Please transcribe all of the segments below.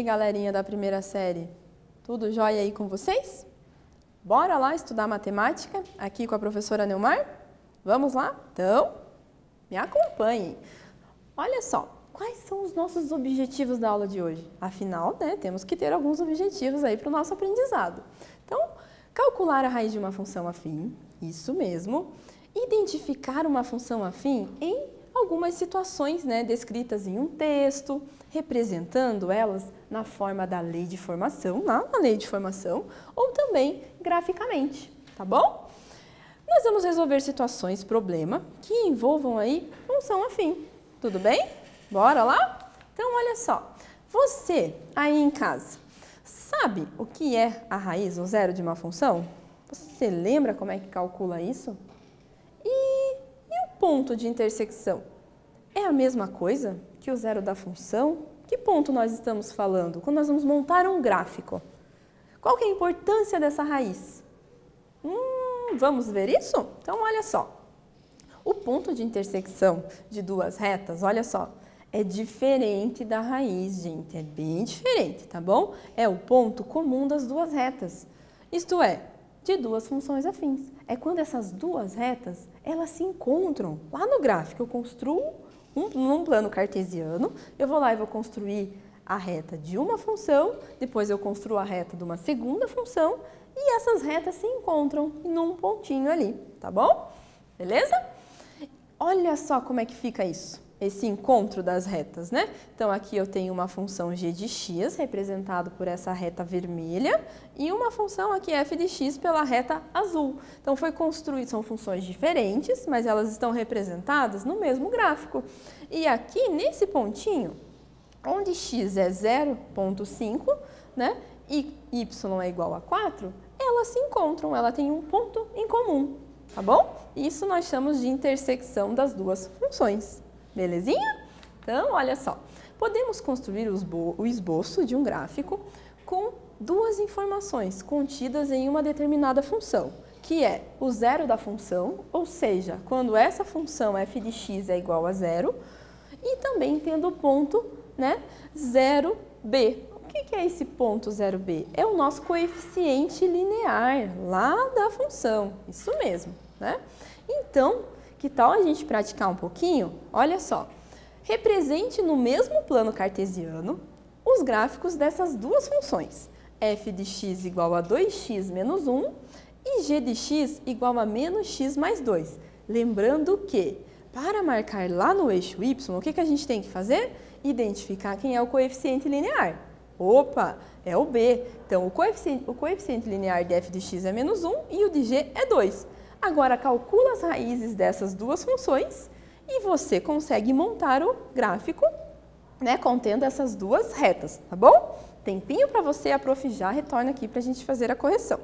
aí, galerinha da primeira série? Tudo jóia aí com vocês? Bora lá estudar matemática aqui com a professora Neumar? Vamos lá? Então, me acompanhem. Olha só, quais são os nossos objetivos da aula de hoje? Afinal, né, temos que ter alguns objetivos aí para o nosso aprendizado. Então, calcular a raiz de uma função afim, isso mesmo. Identificar uma função afim em algumas situações, né, descritas em um texto, representando elas na forma da lei de formação, lá na lei de formação, ou também graficamente, tá bom? Nós vamos resolver situações, problema, que envolvam aí função afim, tudo bem? Bora lá? Então, olha só, você aí em casa, sabe o que é a raiz, o zero de uma função? Você lembra como é que calcula isso? E o ponto de intersecção? É a mesma coisa que o zero da função? Que ponto nós estamos falando? Quando nós vamos montar um gráfico. Qual que é a importância dessa raiz? Vamos ver isso? Então, olha só. O ponto de intersecção de duas retas, olha só, é diferente da raiz, gente. É bem diferente, tá bom? É o ponto comum das duas retas. Isto é, de duas funções afins. É quando essas duas retas, elas se encontram. Lá no gráfico, eu construo num plano cartesiano, eu vou lá e vou construir a reta de uma função, depois eu construo a reta de uma segunda função e essas retas se encontram num pontinho ali, tá bom? Beleza? Olha só como é que fica isso, esse encontro das retas, né? Então, aqui eu tenho uma função g de x, representado por essa reta vermelha, e uma função aqui f de x pela reta azul. Então, foi construído, são funções diferentes, mas elas estão representadas no mesmo gráfico. E aqui, nesse pontinho, onde x é 0,5, né, e y é igual a 4, elas se encontram, ela tem um ponto em comum, tá bom? Isso nós chamamos de intersecção das duas funções. Belezinha? Então, olha só, podemos construir o esboço de um gráfico com duas informações contidas em uma determinada função, que é o zero da função, ou seja, quando essa função f de x é igual a 0, e também tendo o ponto, né, 0b. O que é esse ponto 0b? É o nosso coeficiente linear lá da função, isso mesmo, né? Então, que tal a gente praticar um pouquinho? Olha só, represente no mesmo plano cartesiano os gráficos dessas duas funções, f de x igual a 2x menos 1 e g de x igual a menos x mais 2. Lembrando que, para marcar lá no eixo y, o que a gente tem que fazer? Identificar quem é o coeficiente linear. Opa, é o b. Então, o coeficiente linear de f de x é menos 1 e o de g é 2. Agora, calcula as raízes dessas duas funções e você consegue montar o gráfico, né, contendo essas duas retas, tá bom? Tempinho para você, a prof já retorna aqui para a gente fazer a correção.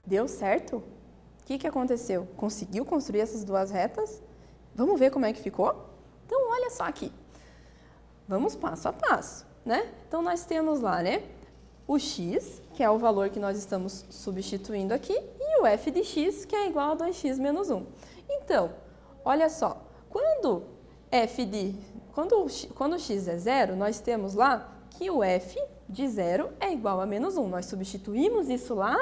Deu certo? O que aconteceu? Conseguiu construir essas duas retas? Vamos ver como é que ficou? Então, olha só aqui. Vamos passo a passo, né? Então, nós temos lá, né? O x, que é o valor que nós estamos substituindo aqui, e o f de x, que é igual a 2x menos 1. Então, olha só, quando o x é zero, nós temos lá que o f de zero é igual a menos 1. Nós substituímos isso lá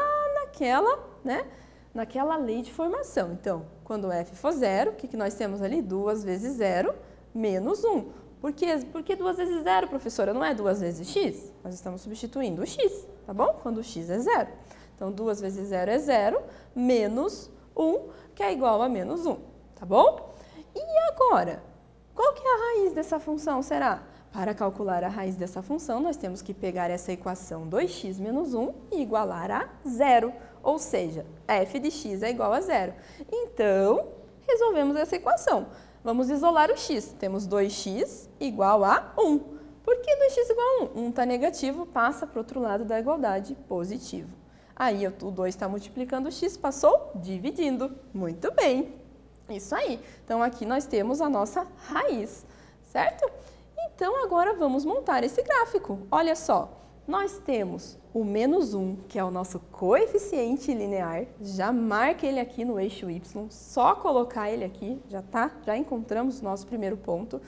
naquela lei de formação. Então, quando o f for zero, o que nós temos ali? 2 vezes 0 menos 1. Por que 2 vezes 0, professora? Não é 2 vezes x? Nós estamos substituindo o x, tá bom? Quando o x é zero. Então, 2 vezes 0 é 0, menos 1, que é igual a menos 1, tá bom? E agora, qual que é a raiz dessa função, será? Para calcular a raiz dessa função, nós temos que pegar essa equação 2x menos 1 e igualar a 0. Ou seja, f de x é igual a 0. Então, resolvemos essa equação. Vamos isolar o x. Temos 2x igual a 1. Por que 2x igual a 1? 1 está negativo, passa para o outro lado da igualdade, positivo. Aí o 2 está multiplicando o x, passou dividindo. Muito bem. Isso aí. Então, aqui nós temos a nossa raiz, certo? Então, agora vamos montar esse gráfico. Olha só, nós temos o menos 1, que é o nosso coeficiente linear. Já marca ele aqui no eixo y, só colocar ele aqui, já encontramos o nosso primeiro ponto.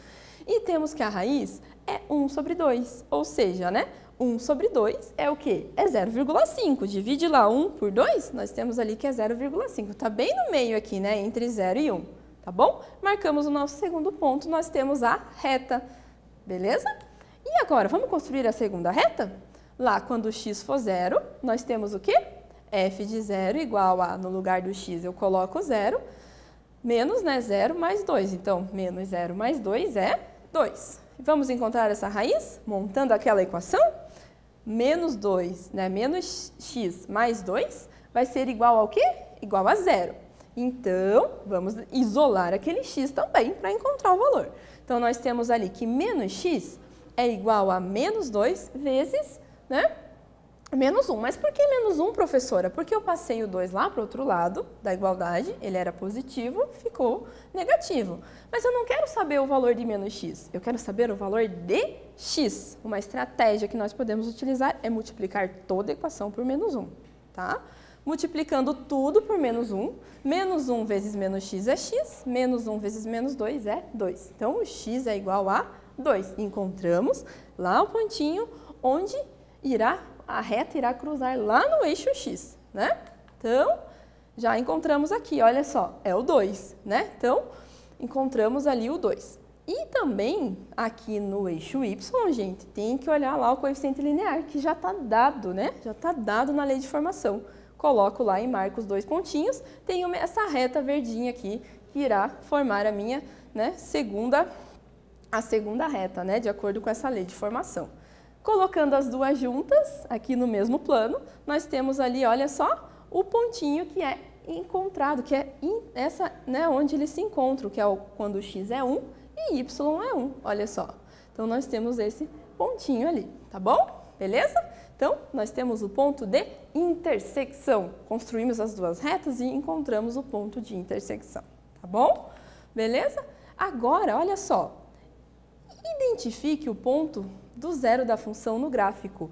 E temos que a raiz é 1 sobre 2, ou seja, né? 1 sobre 2 é o quê? É 0,5. Divide lá 1 por 2, nós temos ali que é 0,5. Está bem no meio aqui, né? Entre 0 e 1, tá bom? Marcamos o nosso segundo ponto, nós temos a reta. Beleza? E agora, vamos construir a segunda reta? Lá, quando o x for 0, nós temos o quê? F de 0 igual a, no lugar do x, eu coloco 0, menos, né, 0 mais 2. Então, menos 0 mais 2 é 2. Vamos encontrar essa raiz? Montando aquela equação? Menos 2, né, menos x mais 2 vai ser igual ao quê? Igual a 0. Então, vamos isolar aquele x também para encontrar o valor. Então, nós temos ali que menos x é igual a menos 2 vezes, né, menos 1. Mas por que menos 1, professora? Porque eu passei o 2 lá para o outro lado da igualdade, ele era positivo, ficou negativo. Mas eu não quero saber o valor de menos x, eu quero saber o valor de x. Uma estratégia que nós podemos utilizar é multiplicar toda a equação por menos 1, tá? Multiplicando tudo por menos 1, menos 1 vezes menos x é x, menos 1 vezes menos 2 é 2. Então, o x é igual a 2. Encontramos lá o pontinho onde a reta irá cruzar lá no eixo x, né? Então, já encontramos aqui, olha só, é o 2, né? Então, encontramos ali o 2. E também, aqui no eixo y, gente, tem que olhar lá o coeficiente linear, que já está dado, né? Já está dado na lei de formação. Coloco lá e marco os 2 pontinhos, tenho essa reta verdinha aqui, que irá formar a minha, né, a segunda reta, né, de acordo com essa lei de formação. Colocando as duas juntas, aqui no mesmo plano, nós temos ali, olha só, o pontinho que é encontrado, que é essa, né, onde eles se encontram, que é quando o x é 1 e y é 1, olha só. Então, nós temos esse pontinho ali, tá bom? Beleza? Então, nós temos o ponto de intersecção. Construímos as duas retas e encontramos o ponto de intersecção, tá bom? Beleza? Agora, olha só, identifique o ponto do zero da função no gráfico.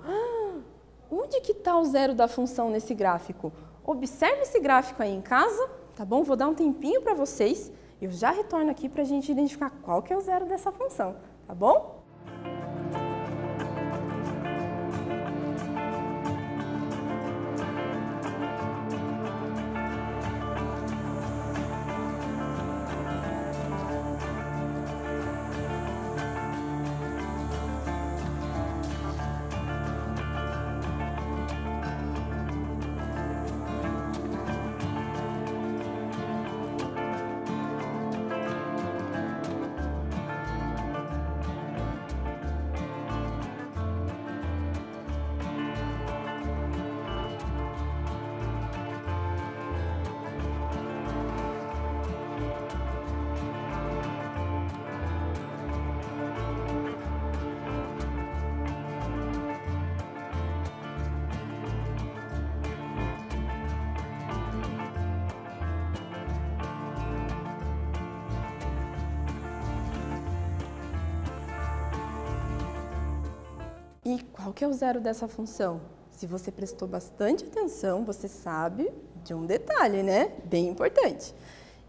Onde que está o zero da função nesse gráfico? Observe esse gráfico aí em casa, tá bom? Vou dar um tempinho para vocês. Eu já retorno aqui para a gente identificar qual que é o zero dessa função, tá bom? E qual que é o zero dessa função? Se você prestou bastante atenção, você sabe de um detalhe, né? Bem importante.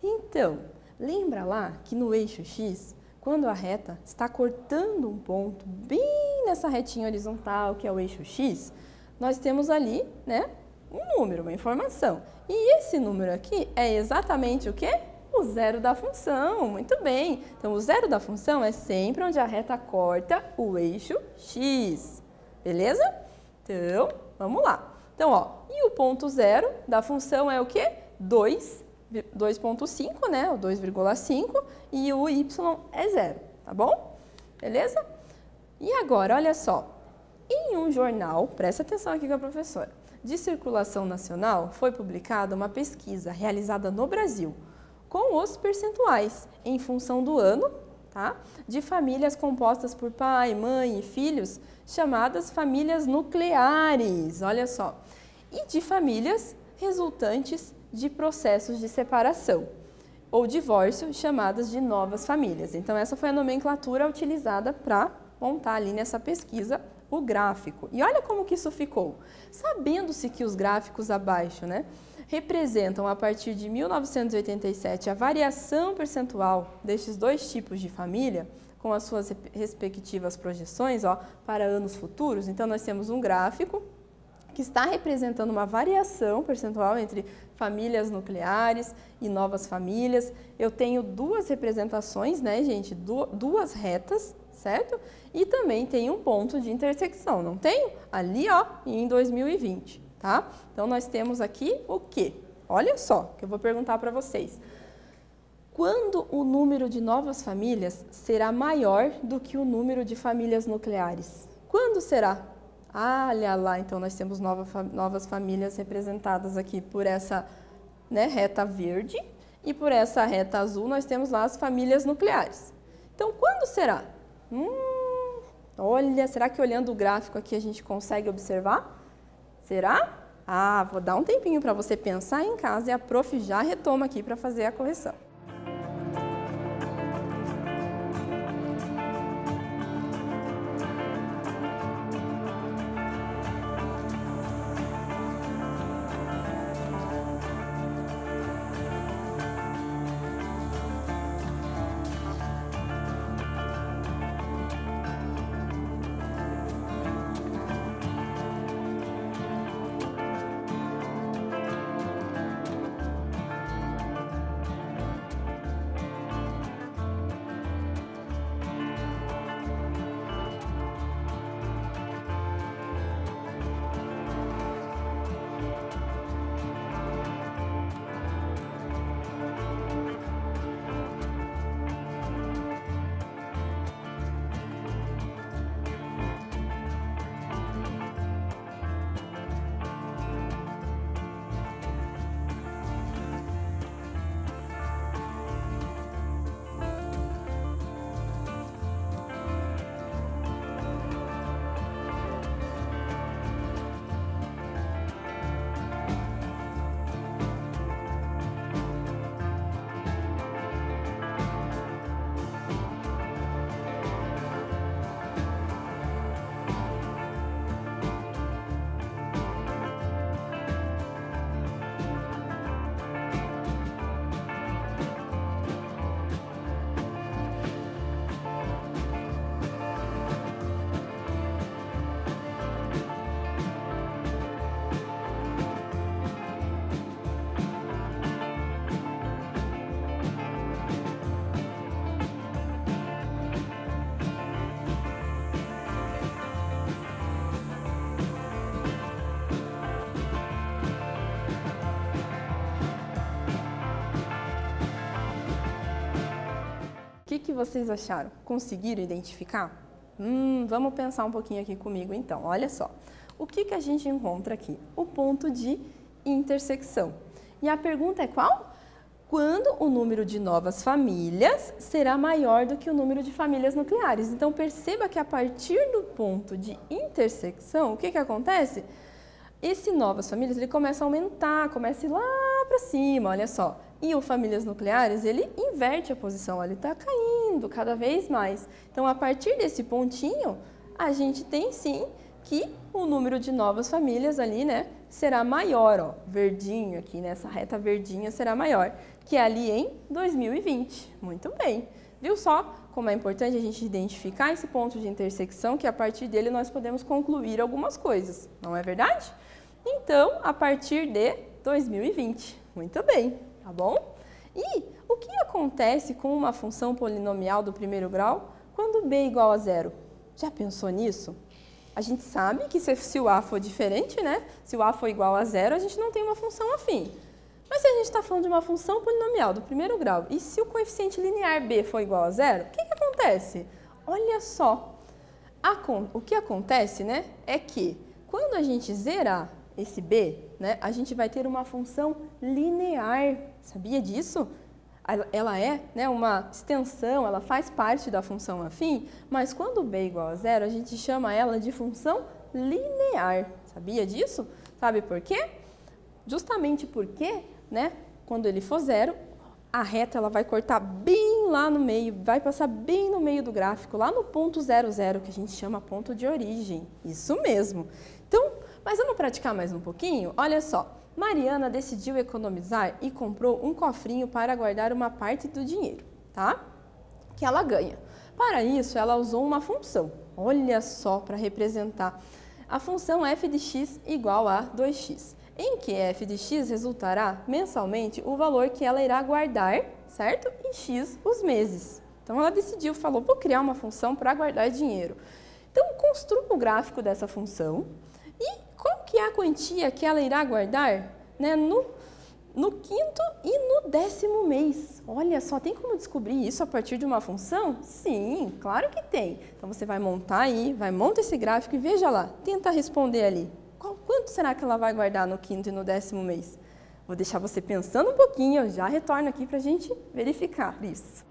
Então, lembra lá que no eixo X, quando a reta está cortando um ponto bem nessa retinha horizontal, que é o eixo X, nós temos ali, né, um número, uma informação. E esse número aqui é exatamente o quê? O zero da função. Muito bem. Então, o zero da função é sempre onde a reta corta o eixo X. Beleza? Então, vamos lá. Então, ó, e o ponto zero da função é o quê? 2,5, né? O 2,5 e o y é zero, tá bom? Beleza? E agora, olha só. Em um jornal, presta atenção aqui com a professora, de circulação nacional, foi publicada uma pesquisa realizada no Brasil com os percentuais em função do ano, tá? De famílias compostas por pai, mãe e filhos, chamadas famílias nucleares, olha só, e de famílias resultantes de processos de separação ou divórcio, chamadas de novas famílias. Então, essa foi a nomenclatura utilizada para montar ali nessa pesquisa o gráfico. E olha como que isso ficou. Sabendo-se que os gráficos abaixo, né, representam a partir de 1987 a variação percentual destes dois tipos de família, com as suas respectivas projeções, ó, para anos futuros. Então, nós temos um gráfico que está representando uma variação percentual entre famílias nucleares e novas famílias. Eu tenho duas representações, né, gente? Duas retas, certo? E também tem um ponto de intersecção, não tenho? Ali, ó, em 2020, tá? Então, nós temos aqui o quê? Olha só, que eu vou perguntar para vocês. Quando o número de novas famílias será maior do que o número de famílias nucleares? Quando será? Ah, olha lá, então nós temos novas famílias representadas aqui por essa, né, reta verde e por essa reta azul nós temos lá as famílias nucleares. Então, quando será? Olha, será que olhando o gráfico aqui a gente consegue observar? Será? Ah, vou dar um tempinho para você pensar em casa e a prof já retoma aqui para fazer a correção. O que vocês acharam? Conseguiram identificar? Vamos pensar um pouquinho aqui comigo então. Olha só, o que a gente encontra aqui? O ponto de intersecção. E a pergunta é qual? Quando o número de novas famílias será maior do que o número de famílias nucleares. Então, perceba que a partir do ponto de intersecção, o que acontece? Esse novas famílias, ele começa a aumentar, começa a ir lá para cima, olha só. E o famílias nucleares, ele inverte a posição, ele está caindo cada vez mais. Então, a partir desse pontinho, a gente tem sim que o número de novas famílias ali, né, será maior, ó, verdinho aqui, nessa reta verdinha será maior, que é ali em 2020. Muito bem. Viu só como é importante a gente identificar esse ponto de intersecção, que a partir dele nós podemos concluir algumas coisas, não é verdade? Então, a partir de 2020. Muito bem, tá bom? E o que acontece com uma função polinomial do primeiro grau quando b é igual a zero? Já pensou nisso? A gente sabe que se o a for diferente, né? Se o a for igual a zero, a gente não tem uma função afim. Mas se a gente está falando de uma função polinomial do primeiro grau, e se o coeficiente linear b for igual a zero, o que acontece? Olha só, o que acontece, né, é que quando a gente zerar esse b, né, a gente vai ter uma função linear. Sabia disso? Ela é, né, uma extensão, ela faz parte da função afim, mas quando b é igual a zero, a gente chama ela de função linear. Sabia disso? Sabe por quê? Justamente porque, né, quando ele for zero, a reta ela vai cortar bem lá no meio, vai passar bem no meio do gráfico, lá no ponto 00, que a gente chama ponto de origem. Isso mesmo. Então, mas vamos praticar mais um pouquinho? Olha só, Mariana decidiu economizar e comprou um cofrinho para guardar uma parte do dinheiro, tá? Que ela ganha. Para isso, ela usou uma função. Olha só, para representar a função f de x igual a 2x. Em que f de x resultará mensalmente o valor que ela irá guardar, certo? Em x os meses. Então, ela decidiu, falou, vou criar uma função para guardar dinheiro. Então, construa o gráfico dessa função e qual que é a quantia que ela irá guardar, né, no quinto e no 10º mês. Olha só, tem como descobrir isso a partir de uma função? Sim, claro que tem. Então, você vai montar aí, monta esse gráfico e veja lá, tenta responder ali. Quanto será que ela vai guardar no quinto e no 10º mês? Vou deixar você pensando um pouquinho, eu já retorno aqui para a gente verificar isso.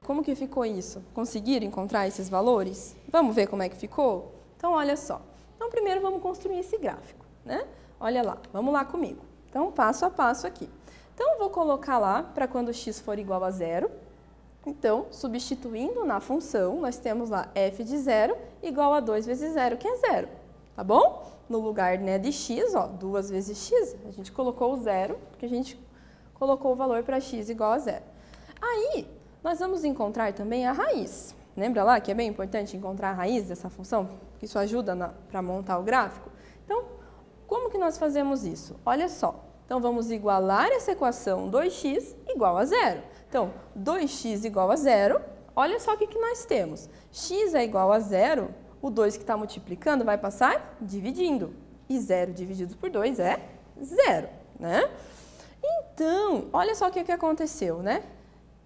como que ficou isso? Conseguiram encontrar esses valores? Vamos ver como é que ficou? Então, olha só. Então, primeiro vamos construir esse gráfico, né? Olha lá, vamos lá comigo. Então, passo a passo aqui. Então, vou colocar lá para quando x for igual a 0. Então, substituindo na função, nós temos lá f de 0 igual a 2 vezes 0, que é 0, tá bom? No lugar, né, de x, ó, 2 vezes x, a gente colocou o 0, porque a gente colocou o valor para x igual a 0. Aí, nós vamos encontrar também a raiz. Lembra lá que é bem importante encontrar a raiz dessa função? Que isso ajuda para montar o gráfico? Então, como que nós fazemos isso? Olha só. Então, vamos igualar essa equação 2x igual a 0. Então, 2x igual a 0, olha só o que nós temos. X é igual a 0, o 2 que está multiplicando vai passar dividindo. E 0 dividido por 2 é 0, né? Então, olha só o que aconteceu, né?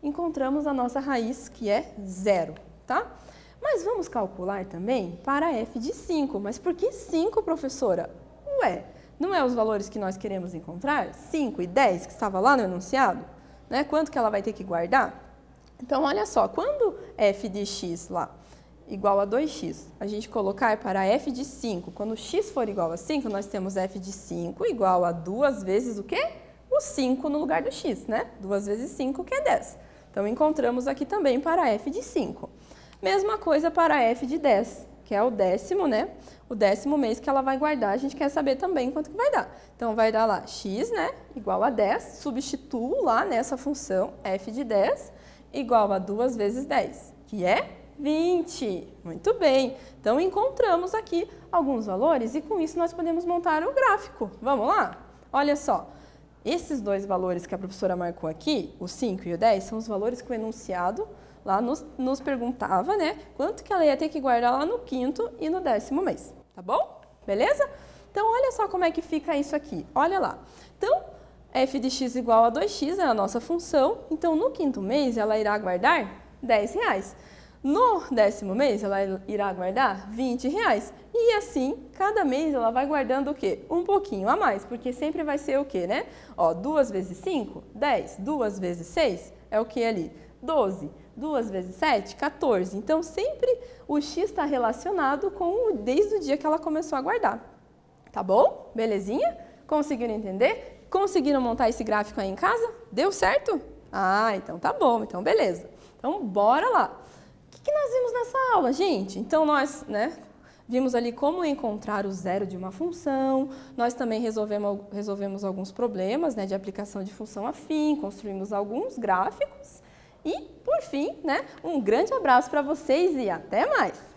Encontramos a nossa raiz, que é 0, tá? Mas vamos calcular também para f de 5. Mas por que 5, professora? Ué, não é os valores que nós queremos encontrar? 5 e 10, que estava lá no enunciado? Né? Quanto que ela vai ter que guardar? Então, olha só, quando f de x lá igual a 2x, a gente colocar para f de 5, quando x for igual a 5, nós temos f de 5 igual a 2 vezes o quê? O 5 no lugar do x, né? 2 vezes 5, que é 10. Então, encontramos aqui também para f de 5. Mesma coisa para f de 10, que é o 10º, né? O 10º mês que ela vai guardar, a gente quer saber também quanto que vai dar. Então, vai dar lá x, né? Igual a 10, substituo lá nessa função f de 10 igual a 2 vezes 10, que é 20. Muito bem. Então, encontramos aqui alguns valores e com isso nós podemos montar o gráfico. Vamos lá? Olha só. Esses dois valores que a professora marcou aqui, o 5 e o 10, são os valores que o enunciado lá nos perguntava, né? Quanto que ela ia ter que guardar lá no 5º e no 10º mês, tá bom? Beleza? Então, olha só como é que fica isso aqui. Olha lá. Então, f de x igual a 2x é a nossa função. Então, no 5º mês, ela irá guardar R$10. No 10º mês, ela irá guardar R$20. E assim, cada mês ela vai guardando o quê? Um pouquinho a mais, porque sempre vai ser o quê, né? Ó, 2 vezes 5, 10. 2 vezes 6 é o que ali? 12. 2 vezes 7, 14. Então, sempre o x está relacionado com desde o dia que ela começou a guardar. Tá bom? Belezinha? Conseguiram entender? Conseguiram montar esse gráfico aí em casa? Deu certo? Ah, então tá bom. Então, beleza. Então, bora lá. O que nós vimos nessa aula, gente? Então, nós, né, vimos ali como encontrar o zero de uma função. Nós também resolvemos alguns problemas, né, de aplicação de função afim, construímos alguns gráficos. E, por fim, né, um grande abraço para vocês e até mais!